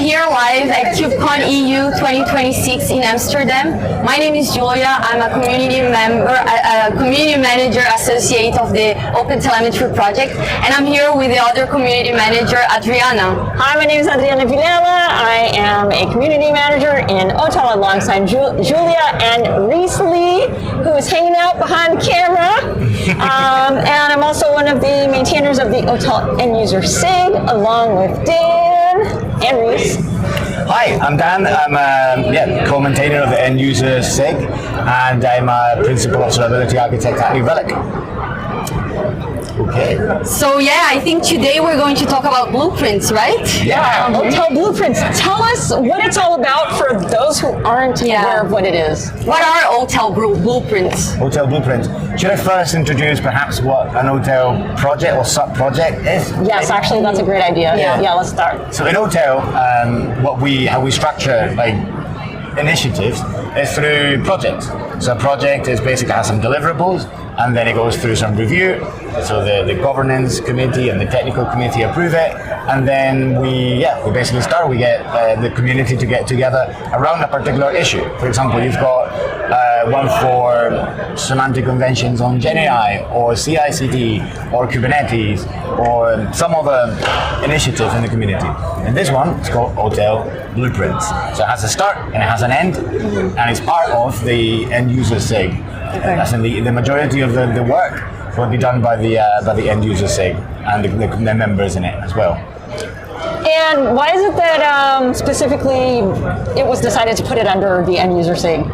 here live at KubeCon EU 2026 in Amsterdam. My name is Julia. I'm a community member, a community manager associate of the Open Telemetry project, and I'm here with the other community manager, Adriana. Hi, my name is Adriana Villela. I am a community manager in OTel alongside Julia and Reese Lee, who is hanging out behind the camera. And I'm also one of the maintainers of the OTel end user SIG, along with Dan and Reese. Hi, I'm Dan. I'm a co-maintainer of the end user SIG, and I'm a principal observability architect at Relic. Okay. So I think today we're going to talk about blueprints, right? Yeah, OTel blueprints. Tell us what it's all about for those who aren't aware of what it is. What are OTel blueprints? OTel blueprints. Should I first introduce perhaps what an OTel project or sub-project is? Yes, actually, that's a great idea. Yeah, let's start. So in OTel, how we structure initiatives is through projects. So a project is basically has some deliverables, and then it goes through some review. So the governance committee and the technical committee approve it, and then we basically start. We get the community to get together around a particular issue. For example, you've got one for semantic conventions on GenAI or CI/CD or Kubernetes or some other initiative in the community. And this one is called OTel Blueprints. So it has a start and it has an end, and it's part of the end user SIG. Okay. As in the majority of the work will be done by the end user SIG and the members in it as well. And why is it that specifically it was decided to put it under the end user SIG?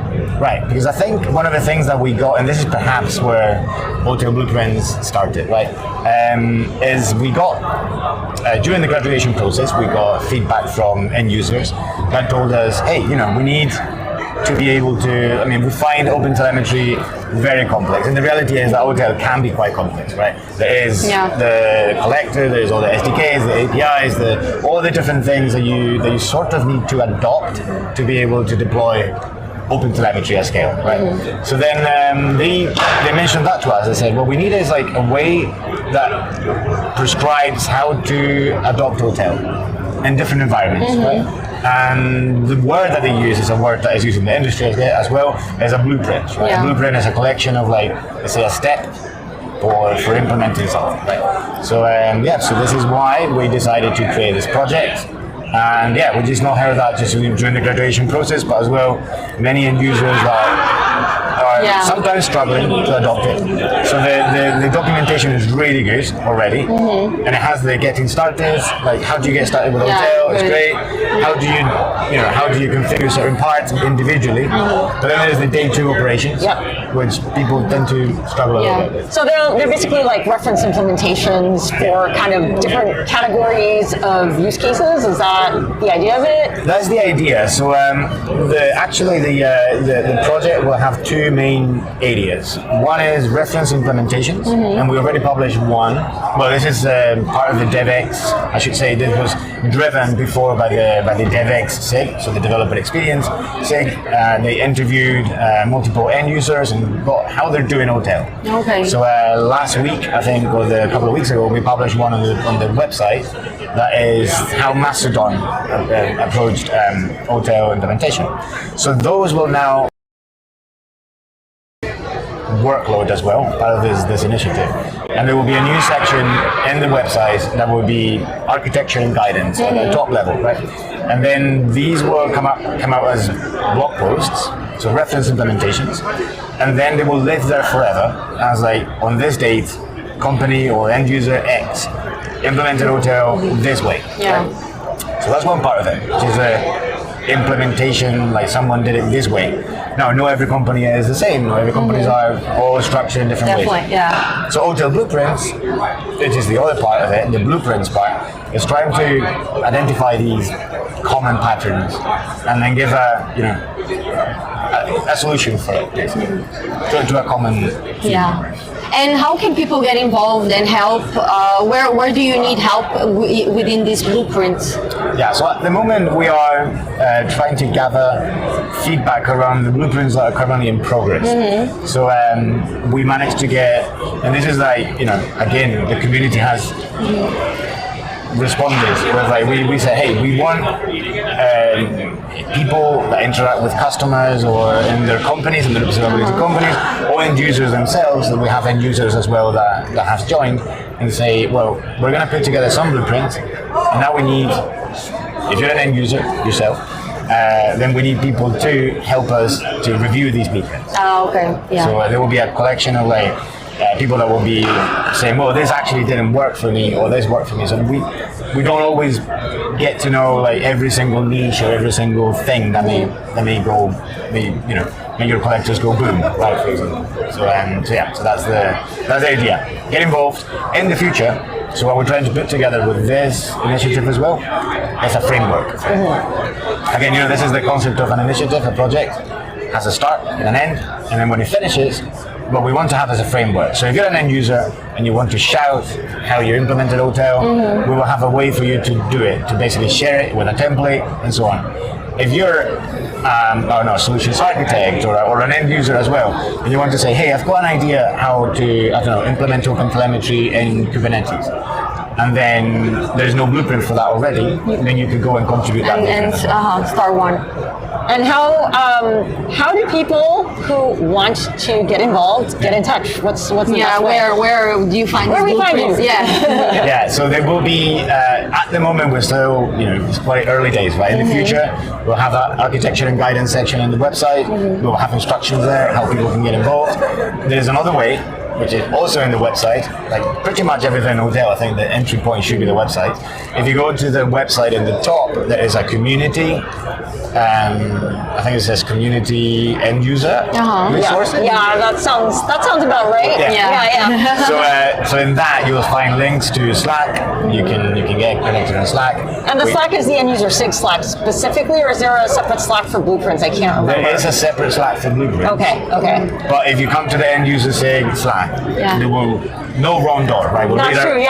Right, because I think one of the things that we got, and this is perhaps where OTel Blueprints started, right, is we got, during the graduation process, we got feedback from end users that told us, hey, we need to be able to, we find open telemetry very complex, and the reality is that OTel can be quite complex, right? There is the collector, there's all the SDKs, the APIs, all the different things that you sort of need to adopt to be able to deploy open telemetry at scale, right? Mm-hmm. So then they mentioned that to us. They said, what we need is like a way that prescribes how to adopt OTel in different environments, right? And the word that they use is a word that is used in the industry as well as a blueprint, right? A blueprint is a collection of let's say a step for implementing something, right? So so this is why we decided to create this project. And we just not heard that just during the graduation process, but as well, many end users are sometimes struggling to adopt it. So the documentation is really good already, and it has the getting started, like how do you get started with OTel, it's great. How do you configure certain parts individually? But then there's the day two operations, which people tend to struggle a little bit with. So they're basically like reference implementations for kind of different categories of use cases. Is that the idea of it? That's the idea. So the project will have two main areas. One is reference implementations, and we already published one. Well, this is part of the DevX. I should say this was driven before by the DevX SIG, so the developer experience SIG. They interviewed multiple end users and got how they're doing OTel. Okay. So last week, I think, or a couple of weeks ago, we published one on the website. That is how Mastodon approached OTel implementation. So those will now workload as well, part of this initiative. And there will be a new section in the website that will be architecture and guidance at the top level, right? And then these will come out as blog posts, so reference implementations, and then they will live there forever as like on this date, company or end user X implemented OTel this way. Right? So that's one part of it, which is a implementation, like someone did it this way. Now, not every company is the same. Not every companies are all structured in different ways. So OTel Blueprints, which is the other part of it, the blueprints part, is trying to identify these common patterns and then give a solution for it, basically, to a common theme. And how can people get involved and help? Where do you need help within these blueprints? So at the moment we are trying to gather feedback around the blueprints that are currently in progress. So we managed to get, and this is again, the community has responded with like we said, hey, we want people that interact with customers or in their companies, in their observability companies, or end users themselves. And we have end users as well that have joined and say, well, we're going to put together some blueprints, and now we need, if you're an end user yourself, then we need people to help us to review these blueprints. Oh, okay. Yeah. So there will be a collection of like people that will be saying, well, this actually didn't work for me, or this worked for me. So we don't always get to know like every single niche or every single thing that may make your collectors go boom, right? For example. So that's the idea. Get involved in the future. So what we're trying to put together with this initiative as well is a framework. Again, this is the concept of an initiative. A project has a start and an end, and then when it finishes, what we want to have is a framework. So if you're an end user and you want to shout how you implemented OTel, we will have a way for you to do it, to basically share it with a template and so on. If you're a solutions architect or an end user as well, and you want to say, hey, I've got an idea how to, implement OpenTelemetry in Kubernetes, and then there's no blueprint for that already, then you could go and contribute that. And start one. And how do people who want to get involved get in touch? What's the best way? Where do you find Where these we find you? blueprints? Yeah. Yeah, so there will be, at the moment we're still, it's quite early days, right? In the future, we'll have that architecture and guidance section on the website. We'll have instructions there, how people can get involved. There's another way, which is also in the website, like pretty much everything in OTel, I think the entry point should be the website. If you go to the website in the top, there is a community, I think it says community end user resources. Yeah, that sounds about right. Yeah. So in that you'll find links to Slack. You can get connected on Slack. And the Slack is the end user SIG Slack specifically, or is there a separate Slack for blueprints? I can't remember. There is a separate Slack for blueprints. Okay. But if you come to the end user SIG Slack, there will no wrong door, right? That's true. You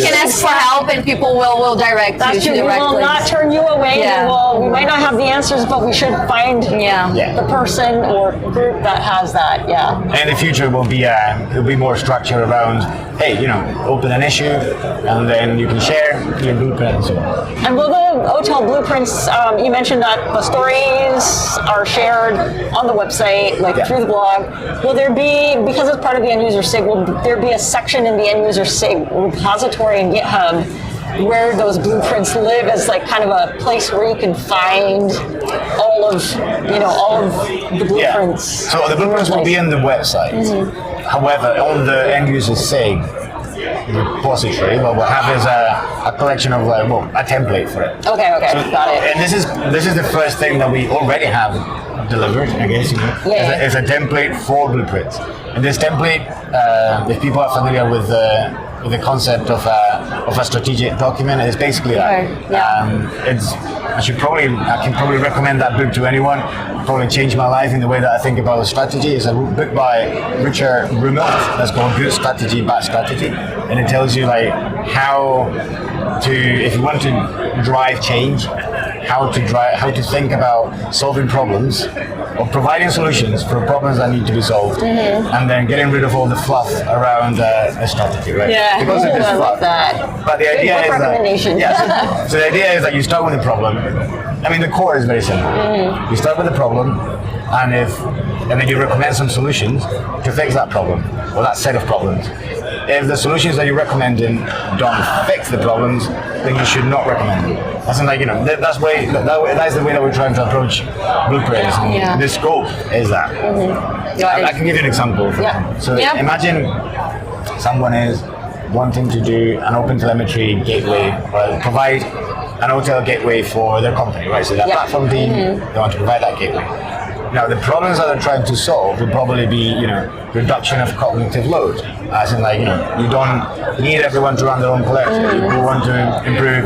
can ask for help, and people will direct you to the right place. We will not turn you away. Yeah. We might not have the answers, but we should find the person or group that has that. Yeah. And in the future will be more structure around, hey, open an issue, and then you can share your blueprint and so on. And will the OTel blueprints? You mentioned that the stories are shared on the website, through the blog. Will there be, because it's part of the end user SIG, will there be a section in the end user SIG repository in GitHub where those blueprints live as kind of a place where you can find all of the blueprints? Yeah. So the blueprints will be on the website. However, on the end user SIG repository, what we'll have is a collection of a template for it. Okay, so, got it. And this is the first thing that we already have delivered, I guess, is a template for blueprints. And this template, if people are familiar with the concept of a strategic document, it's basically that. I can probably recommend that book to anyone. Probably changed my life in the way that I think about the strategy. It's a book by Richard Rummelt that's called Good Strategy, Bad Strategy, and it tells you how to, if you want to drive change, how to think about solving problems or providing solutions for problems that need to be solved, and then getting rid of all the fluff around a strategy, right? Yeah, because it is I fluff. love that. But the idea is recommendation. so the idea is that you start with a problem. I mean, the core is very simple. You start with a problem, and then you recommend some solutions to fix that problem or that set of problems. If the solutions that you're recommending don't fix the problems, then you should not recommend them. That's that's the way that we're trying to approach blueprints. And the scope is that. I can give you an example. So imagine someone is wanting to do an OpenTelemetry gateway, or provide an OTel gateway for their company, right? So that platform team, they want to provide that gateway. Now, the problems that they're trying to solve would probably be, reduction of cognitive load. As in, you don't need everyone to run their own collection. You want to improve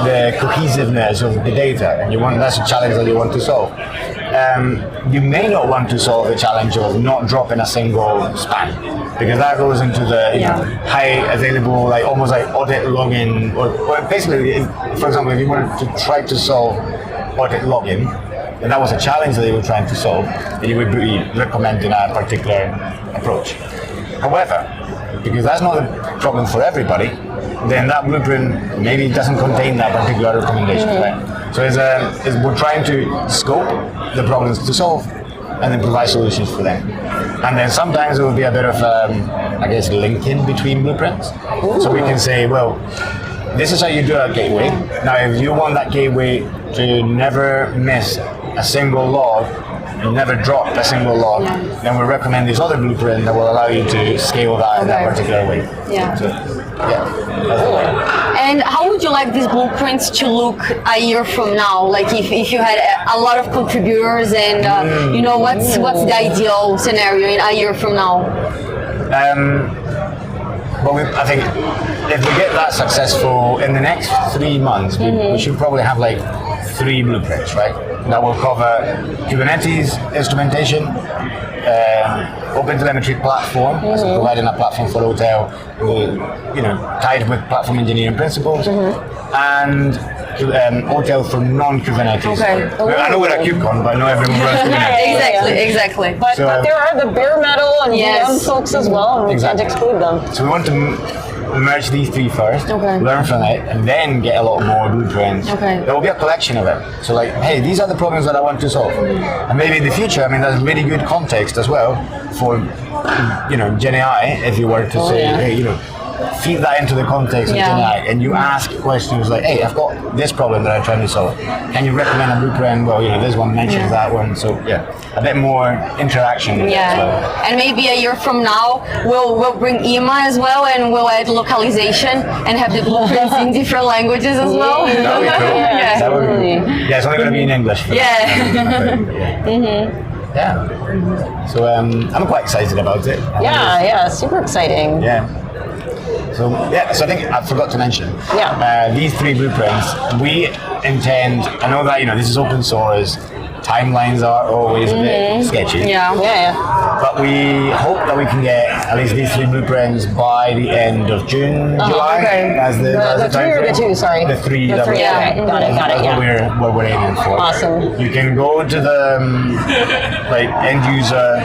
the cohesiveness of the data, and that's a challenge that you want to solve. You may not want to solve the challenge of not dropping a single span, because that goes into the high available, almost like audit login, or basically, for example, if you wanted to try to solve audit login, and that was a challenge that they were trying to solve, then you would be recommending a particular approach. However, because that's not a problem for everybody, then that blueprint maybe doesn't contain that particular recommendation, right? So we're trying to scope the problems to solve and then provide solutions for them. And then sometimes it will be a bit of, I guess, linking between blueprints. Ooh. So we can say, well, this is how you do a gateway. Now, if you want that gateway to never miss a single log, you never drop a single log, then we recommend this other blueprint that will allow you to scale that in that particular way. Yeah. So, that's the way. And how would you like these blueprints to look a year from now? Like if you had a lot of contributors and you know, what's the ideal scenario in a year from now? Well, I think if we get that successful in the next 3 months, we should probably have like 3 blueprints, right? That will cover Kubernetes instrumentation, OpenTelemetry platform, so providing a platform for OTel, tied with platform engineering principles, and OTel for non-Kubernetes. Okay. I know we're at KubeCon, but I know everyone runs Kubernetes. Exactly. But there are the bare metal and VM folks as well, and we can't exclude them. So we want to merge these 3 first, learn from it, and then get a lot more blueprints. There will be a collection of it. So like, hey, these are the problems that I want to solve. And maybe in the future, I mean, there's really good context as well for, Gen AI, if you were to say, hey, feed that into the context of Gen AI, and you ask questions like, hey, I've got this problem that I'm trying to solve. Can you recommend a blueprint? Well, this one mentions that one. So a bit more interaction. As well. And maybe a year from now, we'll bring Imma as well, and we'll add localization and have the blueprints in different languages as well. That would be cool. That would be, it's only going to be in English. So I'm quite excited about it. Super exciting. So I think I forgot to mention. These 3 blueprints, we intend. I know that this is open source. Timelines are always a bit sketchy. But we hope that we can get at least these 3 blueprints by the end of June, July. As the 3 or the 2, sorry. The 3. Got it. That's what we're aiming for. Awesome. You can go to the end user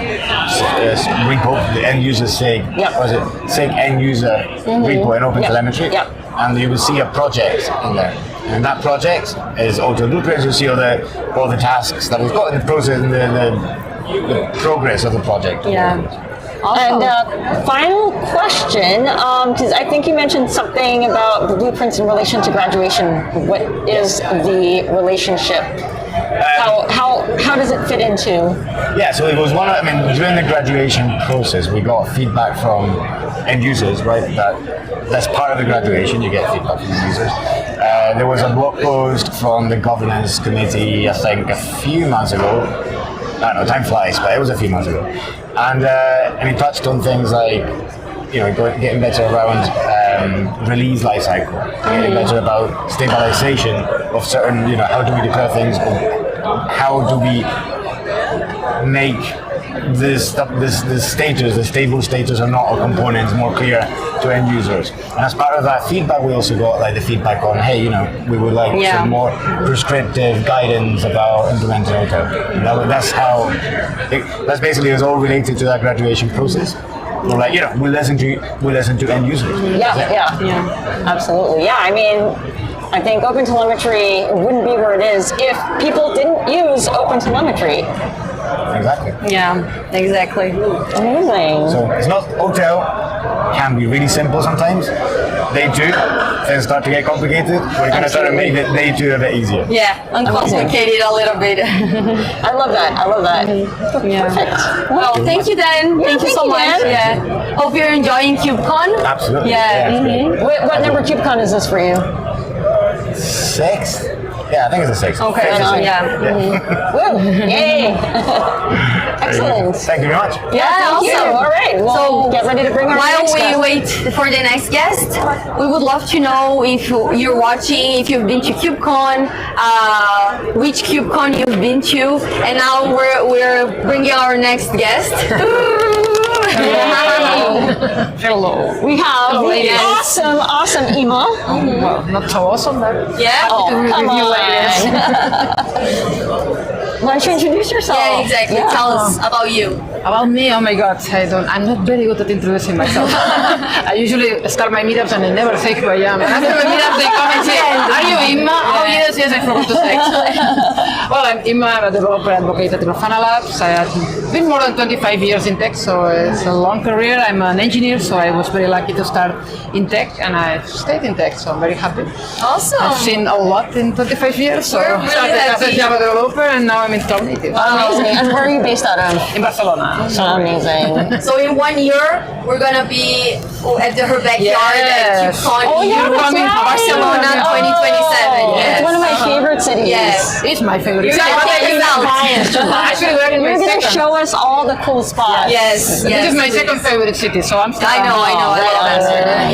repo, the end user SIG. Was it SIG end user repo in OpenTelemetry? And you will see a project in there. And that project is OTel Blueprints. You'll see all the tasks that we've got in the process, and the progress of the project. Awesome. And final question, because I think you mentioned something about the blueprints in relation to graduation. What is the relationship? How does it fit into? So it was during the graduation process, we got feedback from end users, right? That's part of the graduation, you get feedback from end users. There was a blog post from the governance committee, I think a few months ago. I don't know, time flies, but it was a few months ago. And he touched on things like, getting better around release lifecycle, getting better about stabilization of certain, how do we declare things, how do we make the status, the stable status or not of components more clear to end users. And as part of that feedback, we also got the feedback on, hey, we would like some more prescriptive guidance about implementing OTel. That's basically is all related to that graduation process. We're like, we listen to end users. Absolutely. I mean, I think OpenTelemetry wouldn't be where it is if people didn't use OpenTelemetry. Exactly. Exactly. Amazing. So it's not OTel can be really simple sometimes. Day 2, things start to get complicated. We're going to try to make Day 2 a bit easier. Uncomplicated a little bit. I love that. Perfect. Well, thank you, Dan. Thank you so much. Hope you're enjoying KubeCon. Absolutely. What number KubeCon is this for you? 6. I think it's a 6. Okay. Woo! Yay! Excellent. Thank you very much. Thank you. All right. Well, get ready to bring our next guest. While we wait for the next guest, we would love to know if you're watching, if you've been to KubeCon, which KubeCon you've been to, and now we're bringing our next guest. Hello. We have the awesome Imma. Well, not so awesome, but come on. why don't you introduce yourself? Yeah, exactly. Yeah. Tell us about you. About me, oh my God, I'm not very good at introducing myself. I usually start my meetups and I never say who I am. And after my meetups, they come and say, "Are you Imma?" Oh yes, I forgot to say. Well, I'm Imma. I'm a developer advocate at Grafana Labs. I have been more than 25 years in tech, so it's a long career. I'm an engineer, so I was very lucky to start in tech, and I've stayed in tech, so I'm very happy. Awesome. I've seen a lot in 25 years. So We're I really started as a happy. Java developer, and now I'm in cloud native. Amazing. And where are you based out of? In Barcelona. Amazing. So in 1 year, we're gonna be at her backyard at Yes. KubeCon Oh, yeah, EU, that's right. Barcelona 2027. Oh, Yes. It's one of my favorite cities. Yes. It's my favorite. You're city. gonna take us out. Actually, we're in my You're going to second. show us all the cool spots. Yes. This is my please. second favorite city, so I'm still. I know. I love wow. Amsterdam.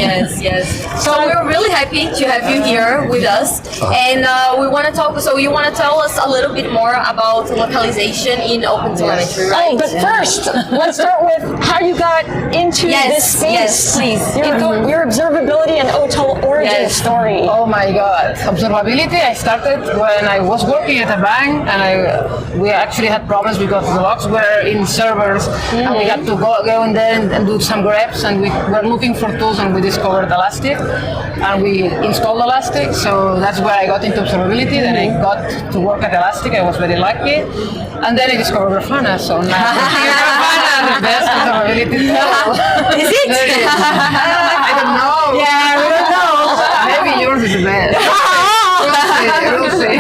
Yes. So we're really happy to have you here with us, and we want to talk. So you want to tell us a little bit more about localization in OpenTelemetry, right? Oh, but first, let's start with how you got into Yes, this space. yes, please. Your observability and OTel origin Yes. story. Oh my God! Observability. I started when I was working at a bank, and we actually had problems because the logs were in servers, and we had to go in there and do some grabs, and we were looking for tools, and we discovered Elastic, and we installed Elastic. So that's where I got into observability. Then I got to work at Elastic. I was very lucky, and then I discovered Grafana. So now Grafana is the best observability tool. Is it? I don't know. Yeah, we don't know. Maybe yours is the best. We'll see.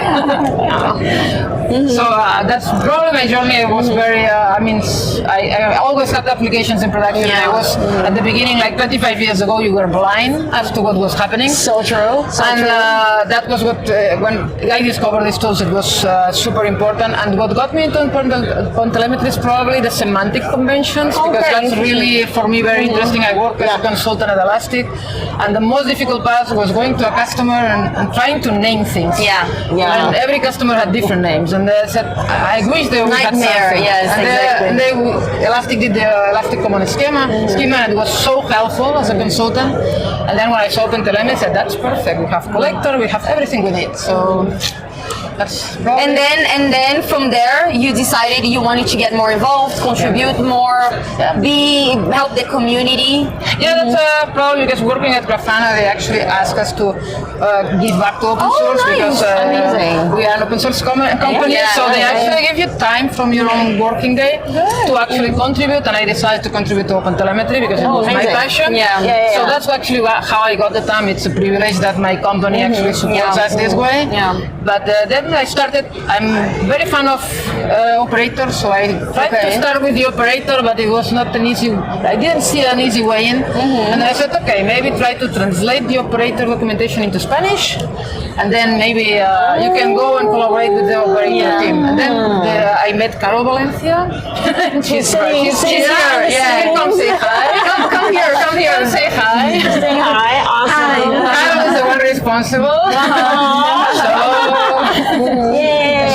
So that's probably my journey. It was very, I always had applications in production. Yeah. I was, at the beginning, like 25 years ago, you were blind as to what was happening. So true. That was what, when I discovered these tools, it was super important. And what got me into OpenTelemetry is probably the semantic conventions, because Okay. that's really, for me, very interesting. I work as a consultant at Elastic, and the most difficult part was going to a customer and trying to name things. Yeah. And every customer had different names, and they said, I wish they would have Nightmare, something. yes, And Elastic did the Elastic Common Schema, and it was so helpful as a consultant. And then when I saw OpenTelemetry, I said, that's perfect. We have collector, we have everything we need. So that's probably... And then from there, you decided you wanted to get more involved, contribute more, help the community. Yeah, that's probably because working at Grafana, they actually ask us to give back to open source, nice. because Amazing. we are an open source company, Yeah, so they yeah. actually give you time from your own working day to actually contribute, and I decided to contribute to OpenTelemetry because it was my amazing. passion. Yeah. So that's actually how I got the time. It's a privilege that my company actually supports us this way. Yeah. But then I started, I'm very fan of operators, so I tried to start with the operator, but it was not an easy, I didn't see an easy way in. And I said, okay, maybe try to translate the operator documentation into Spanish, and then maybe you can go and collaborate with the operator team. And then I met Caro Valencia. she's here. Yeah, come say hi. Come here. Come say hi. Say hi. Awesome. Caro is the one responsible.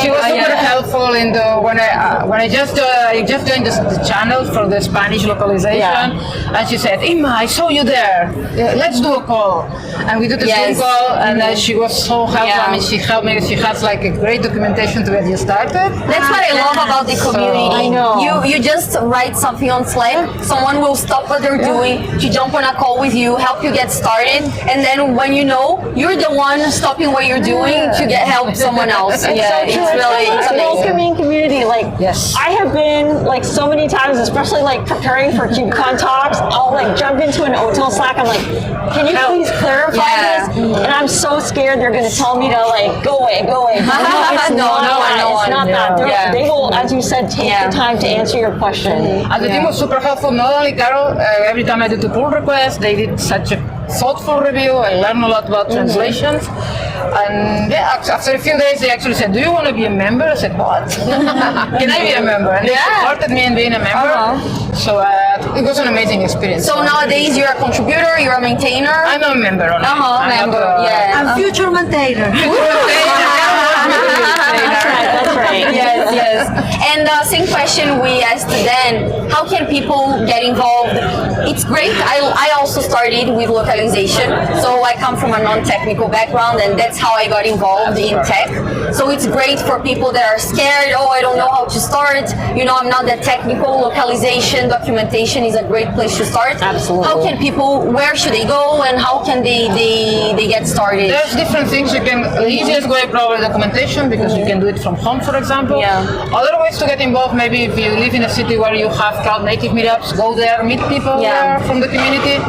She was super helpful in the when I just joined the channel for the Spanish localization, and she said, Imma, I saw you there. Let's do a call, and we did a Zoom call, and she was so helpful. Yeah. I mean, she helped me. She has like a great documentation to get you started. That's what I love about the community. I know. You just write something on Slack, someone will stop what they're doing to jump on a call with you, help you get started, and then when you know, you're the one stopping what you're doing to get help someone else. Yeah, it's really it's amazing. Community, like Yes. I have been like so many times, especially like preparing for KubeCon talks, I'll like jump into an OTel Slack. I'm like, can you please clarify this? And I'm so scared they're going to tell me to like go away. No, it's not that. They will, as you said, take the time to answer your question. And the team was super helpful. Not only Carol, every time I did a pull request, they did such a thoughtful review. I learned a lot about translations. And after a few days, they actually said, do you want to be a member? I said, what? Can I be a member? And they supported me in being a member. So it was an amazing experience. So nowadays you're a contributor, you're a maintainer. I'm a member only. Member. I'm future maintainer. That's right. Yes. yes. And same question we asked Dan, how can people get involved? It's great. I also started with localization. So I come from a non-technical background, and that's how I got involved in tech. So it's great for people that are scared, I don't know how to start. I'm not that technical. Localization, documentation is a great place to start. Absolutely. How can people, where should they go, and how can they get started? There's different things you can. The easiest way probably documentation, because you can do it from home, for example. Yeah. Other ways to get involved, maybe if you live in a city where you have cloud native meetups, go there, meet people there from the community.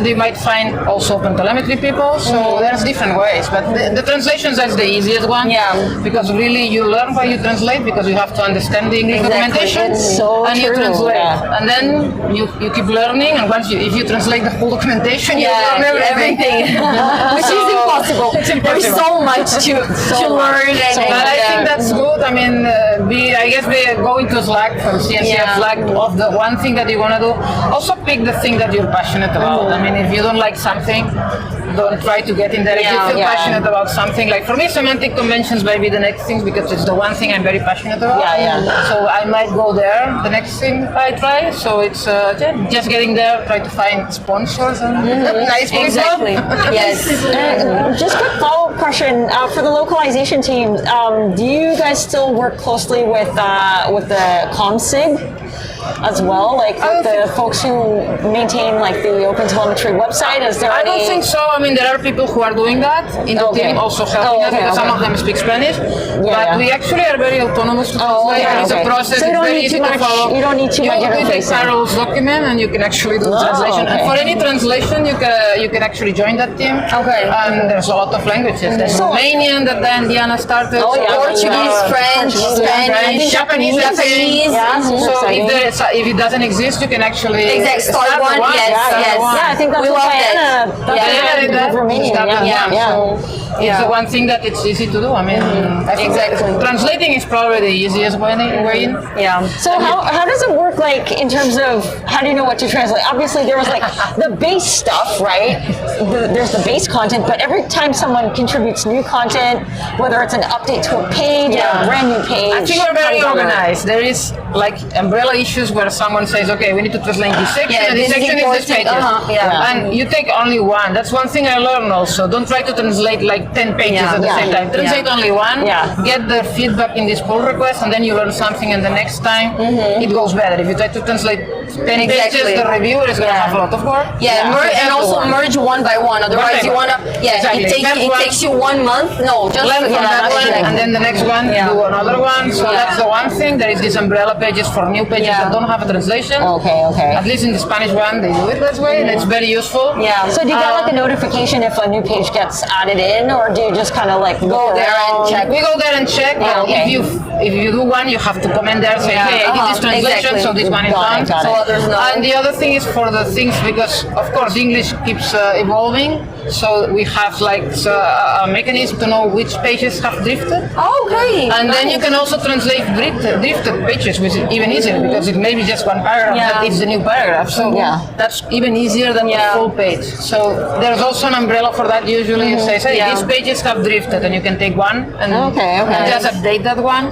You might find also OpenTelemetry people. So there's different ways, but the translations, that's the easiest one. Yeah. Because really you learn why you translate, because you have to understand the English documentation. So and true. you translate, Yeah. and then you keep learning. And once if you translate the whole documentation, you learn everything. Which is impossible. It's impossible. There's so much to learn. But I think that's good. I mean, I guess they go into Slack from CNCF Slack of the one thing that you want to do. Also pick the thing that you're passionate about. I mean, if you don't like something, don't try to get in there. If you feel passionate about something, like for me, semantic conventions might be the next thing, because it's the one thing I'm very passionate about. So I might go there. The next thing I try. So it's just getting there, try to find sponsors and nice people. Exactly. Yes. Just quick follow-up question for the localization team. Do you guys still work closely with the ComSig as well, like with the folks who maintain like the OpenTelemetry website? Is there I don't any... think so. I mean, there are people who are doing that in the team, also helping us, because some of them speak Spanish. But we actually are very autonomous to translate. It's a process. So it's very easy to follow. You don't need too much You take interfacing. Carol's document and you can actually do translation. And for any translation, you can actually join that team. Okay. And there's a lot of languages. There's Romanian that then Diana started. Portuguese, French, Spanish, Japanese. Yeah, So if it doesn't exist, you can actually start one. Yes. Yeah, I think that's We what love Diana that. did with Romania. So it's the one thing that it's easy to do. I mean, I think translating is probably the easiest way in. Yeah. So how does it work, like, in terms of how do you know what to translate? Obviously, there was like the base stuff, right? There's the base content, but every time someone contributes new content, whether it's an update to a page or a brand new page. I think we're very organized. There is like umbrella issues where someone says, okay, we need to translate this section, and this section is this page. And you take only one. That's one thing I learned also. Don't try to translate like 10 pages at the same time. Translate only one, get the feedback in this pull request, and then you learn something, and the next time it goes better. If you try to translate 10 pages, the reviewer is going to have a lot of work. And also merge one by one. Otherwise, you want to, it takes you 1 month. No, just learn from that one, and then the next one, do another one. So that's the one thing. There is this umbrella pages for new pages that don't have a translation. Okay. At least in the Spanish one, they do it that way, and it's very useful. So do you get like a notification if a new page gets added in, or do you just kind of like go there and check? We go there and check. If you do one, you have to comment there, say, hey, I did this translation, so this one is done. So others know. And the other thing is for the things, because of course English keeps evolving, so we have like a mechanism to know which pages have drifted. Oh, great. And then you can also translate drifted pages, which is even easier, because it may be just one paragraph that is the new paragraph. So that's even easier than the full page. So there's also an umbrella for that. Usually it says, hey, these pages have drifted, and you can take one and just update that one.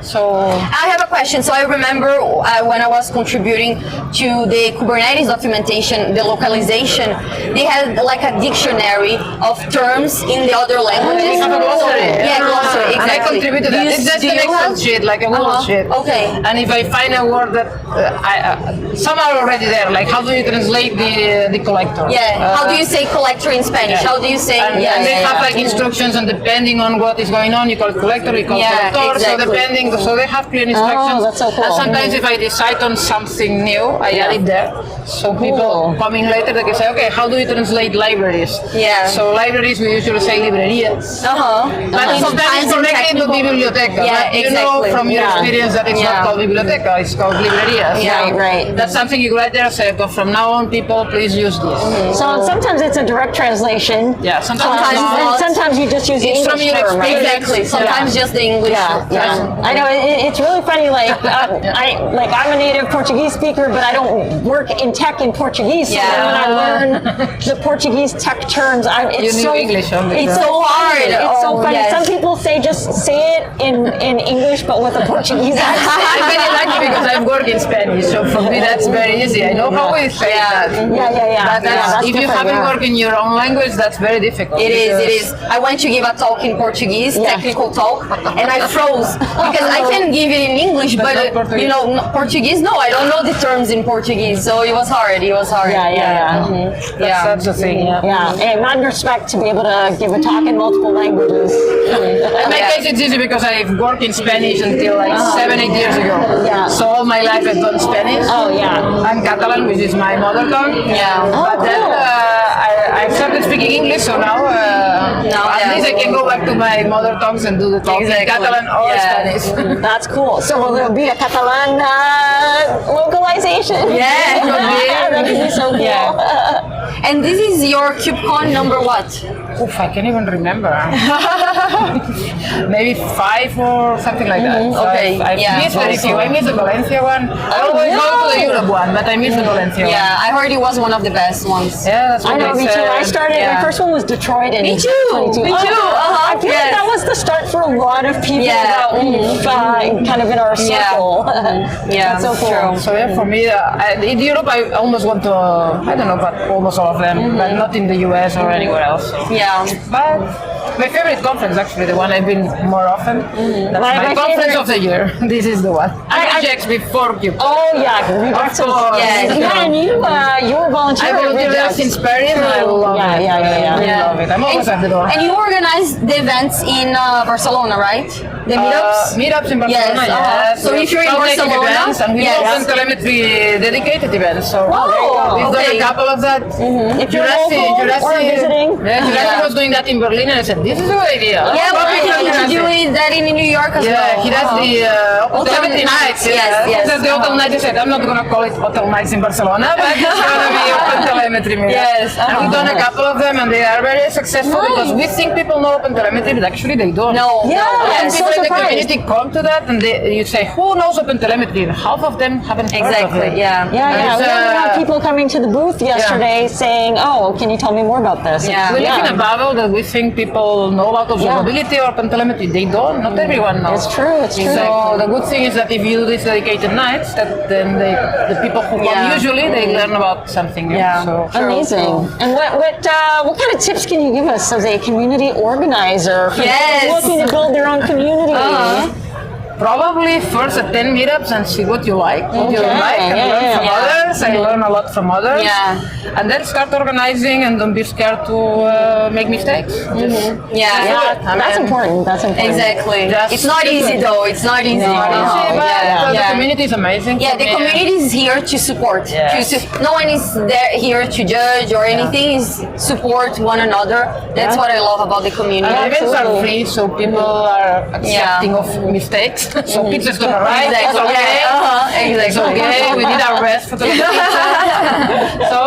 So I have a question. So I remember when I was contributing to the Kubernetes documentation, the localization, they had like a dictionary of terms in the other languages. We have a glossary. Glossary, exactly. And I contributed to that. It's just an Excel sheet, like a Google sheet. Okay. And if I find a word that some are already there, like how do you translate the collector? How do you say collector in Spanish? How do you say? And they have like instructions, and depending on what is going on, you call it collector, you call it collector. So depending. So they have clear instructions. That's so cool. And sometimes if I decide on something new, I add it there. So people coming later, they can say, okay, how do you translate libraries? So libraries, we usually say librerías. But sometimes it's connected to biblioteca. You know from your experience that it's not called biblioteca, it's called librerías. Right. That's something you write there, say, from now on, people, please use this. So sometimes it's a direct translation. Sometimes you just use the English from your term, right? Exactly. Sometimes just the English. I know know, it's really funny. I'm a native Portuguese speaker, but I don't work in tech in Portuguese. So then when I learn the Portuguese tech terms, it's so English only. It's so hard. It's so funny. Yes. Some people say just say it in English, but with a Portuguese accent. I'm very lucky because I work in Spanish, so for me that's very easy. I know how we say that. Yeah. But if you haven't worked in your own language, that's very difficult. It is. I went to give a talk in Portuguese, technical talk, and I froze because I can give it in English, but Portuguese, no, I don't know the terms in Portuguese, so it was hard. That's the thing. And mad respect to be able to give a talk in multiple languages. In my case, it's easy because I've worked in Spanish until 7-8 years ago. Yeah. So all my life I've done Spanish. Oh yeah. I'm Catalan, which is my mother tongue. Yeah. But then I started speaking English, so now at least I can go back to my mother tongues and do the talk in Catalan or Spanish. That's cool. So will there be a Catalan localization? Yeah. That would be so cool. And this is your KubeCon number what? Oof, I can't even remember. Maybe 5 or something like that. So Okay. I've missed very few. I missed the Valencia one. I always go to the Europe one, but I missed the Valencia one. Yeah, I heard it was one of the best ones. Yeah, that's what I know, they me too. said. I started, my first one was Detroit in Me too. 22. Me too. I feel like that was the start for a lot of people kind of in our circle. Yeah, That's so cool. true. So yeah, for me, in Europe, I almost want to, I don't know, but almost all of them, but not in the US or anywhere else. So. Yeah. But my favorite conference, actually, the one I've been more often, that's my conference of the year. This is the one. I rejects before you. Oh yeah, Rejects is Yes. yeah, and you were volunteering. I volunteered in Paris and I love it. I love it. I'm always at the door. And you organize the events in Barcelona, right? The meetups? Meetups in Barcelona, yes. So if you're in Barcelona, events, and we open telemetry dedicated events. So we've done a couple of that. If you're local or visiting. Yeah, Jurassic was doing that in Berlin, and I said, this is a good idea. Yeah, we're going to do that in New York as well. Yeah, he does the telemetry nights. Yes. The Hotel Nights. I said, I'm not going to call it Hotel Nights in Barcelona, but it's going to be open telemetry meetups. Yes. And we've done a couple of them, and they are very successful because we think people know open telemetry, but actually they don't. No. I'm And so people in the surprised. community come to that, and you say, who knows open telemetry? Half of them haven't heard of Exactly, it. yeah. Yeah. We had people coming to the booth yesterday saying, "Oh, can you tell me more about this?" Yeah. We live in a bubble that we think people know about observability or open telemetry. They don't. Not everyone knows. It's true. It's true. So the good thing is that if you do these dedicated nights, that then the people who come usually they learn about something new. Yeah. So Amazing. And what kind of tips can you give us as a community organizer for those looking to build their own community? probably first attend meetups and see what you like, and learn from others. I learn a lot from others. Yeah. And then start organizing and don't be scared to make mistakes. That's important. That's important. Exactly. Just It's not easy though. It's not easy. The community is amazing. Yeah, the community is here to support. No one is there here to judge or anything. Is support one another. That's what I love about the community. Events are free, so people are accepting of mistakes. So pizza's gonna arrive. It's okay. It's okay. We need our rest for the pizza. So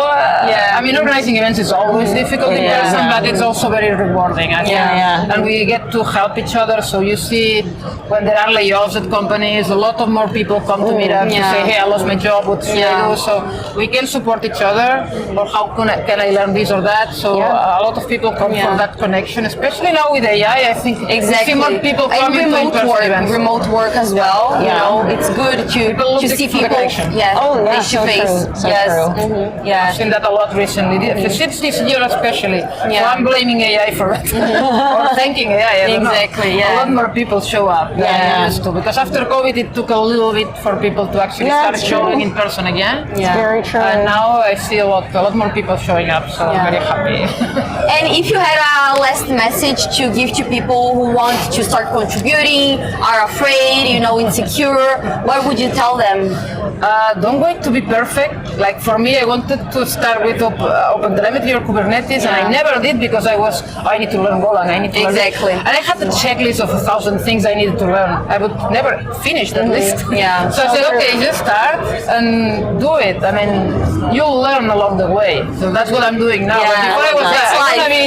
I mean, organizing events is always difficult in person, but it's also very rewarding. And we get to help each other. So you see, when there are layoffs at companies, a lot of more people come to meet us to say, "Hey, I lost my job. What should I do?" So we can support each other, or how can I learn this or that? So a lot of people come for that connection, especially now with AI. I think we see more people coming to in-person events. Remote work as well. You know, it's good to see people. Face to face. I've seen that a lot recently. Since this year especially. So I'm blaming AI for it. Or thanking AI. I don't know. A lot more people show up than they used to. Because after COVID, it took a little bit for people to actually start showing in person again. It's very true. And now I see a lot more people showing up. So I'm very happy. And if you had a last message to give to people who want to start contributing, are afraid, insecure, what would you tell them? Don't wait to be perfect. Like for me, I wanted to start with OpenTelemetry or Kubernetes, and I never did because I need to learn Golang. I need to learn it. And I had a checklist of 1,000 things I needed to learn. I would never finish that list. So I said, okay, just start and do it. I mean, you'll learn along the way. So that's what I'm doing now. But before I was I want to be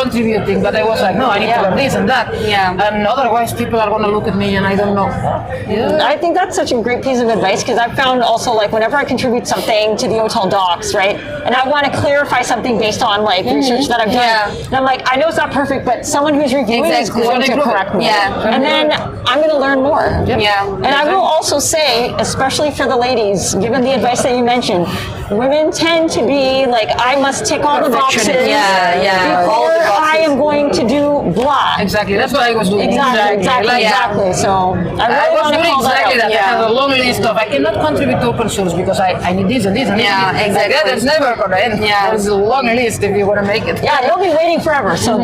contributing, but I was like, no, I need to learn this and that. And otherwise, people are going to look at me and I don't don't know. Yeah. I think that's such a great piece of advice because I've found also like whenever I contribute something to the OTel docs, right, and I want to clarify something based on like research that I've done, and I'm like, I know it's not perfect, but someone who's reviewing is going to correct me, and then I'm going to learn more. And I will also say, especially for the ladies, given the advice that you mentioned, women tend to be like, I must tick all the boxes before I am going to do blah. Exactly, that's what I was doing. Exactly. So I really want to call exactly that. that out. I have a long list of, I cannot contribute to open source because I need this and this and this. Exactly. That's never going to end. There's a long list if you want to make it. Yeah, you'll be waiting forever. So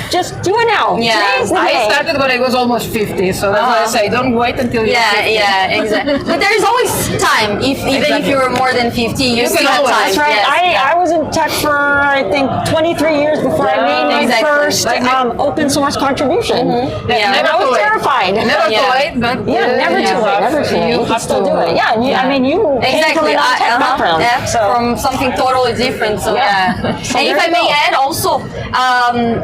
just do it now. Today's the day. I started when I was almost 50, so that's why I say don't wait until you're 50. Exactly. But there is always time. Even if you're more than 50, you still have time. That's right. I was in tech for I think 23 years before I made my first open source contribution. And I was terrified. Never too late, but never too late. Never too late. You can still do it. Yeah. I mean, you came from a non-tech background, from something totally different. So and if I may add, also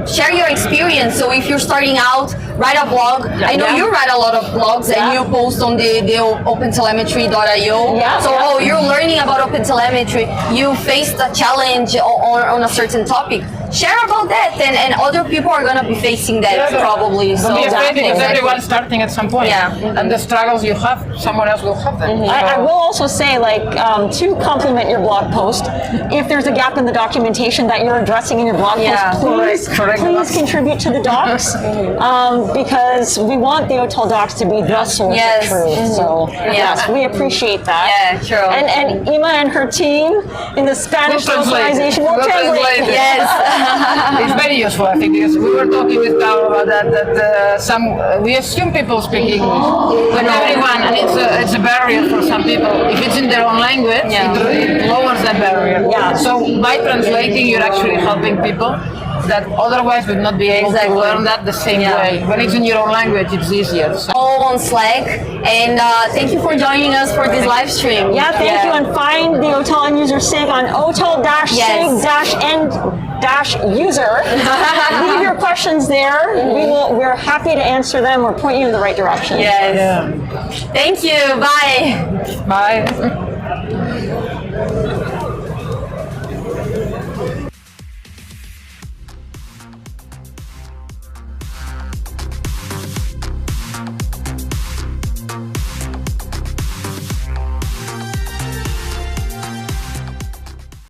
share your experience. So if you're starting out, write a blog. I know you write a lot of blogs and you post on the opentelemetry.io. So you're learning about OpenTelemetry. You faced a challenge on a certain topic. Share about that, and other people are going to be facing that probably. So be afraid because everyone's starting at some point. And the struggles you have, someone else will have them. I will also say, like, to complement your blog post, if there's a gap in the documentation that you're addressing in your blog post, please contribute to the docs, because we want the OTel docs to be the source of truth. So yes, we appreciate that. Yeah, sure. And Imma and her team in the Spanish localization will translate. Yes. It's very useful, I think, because we were talking with Carl about that we assume people speak English, but everyone, and it's a barrier for some people. If it's in their own language, it lowers that barrier. So by translating, you're actually helping people that otherwise would not be able to learn that the same way. When it's in your own language, it's easier. So. All on Slack, and thank you for joining us for this live stream. Thank you, and find the OTel end user sig on OTel-sig-end-user. Leave your questions there. We're happy to answer them or point you in the right direction. Thank you. Bye. Bye.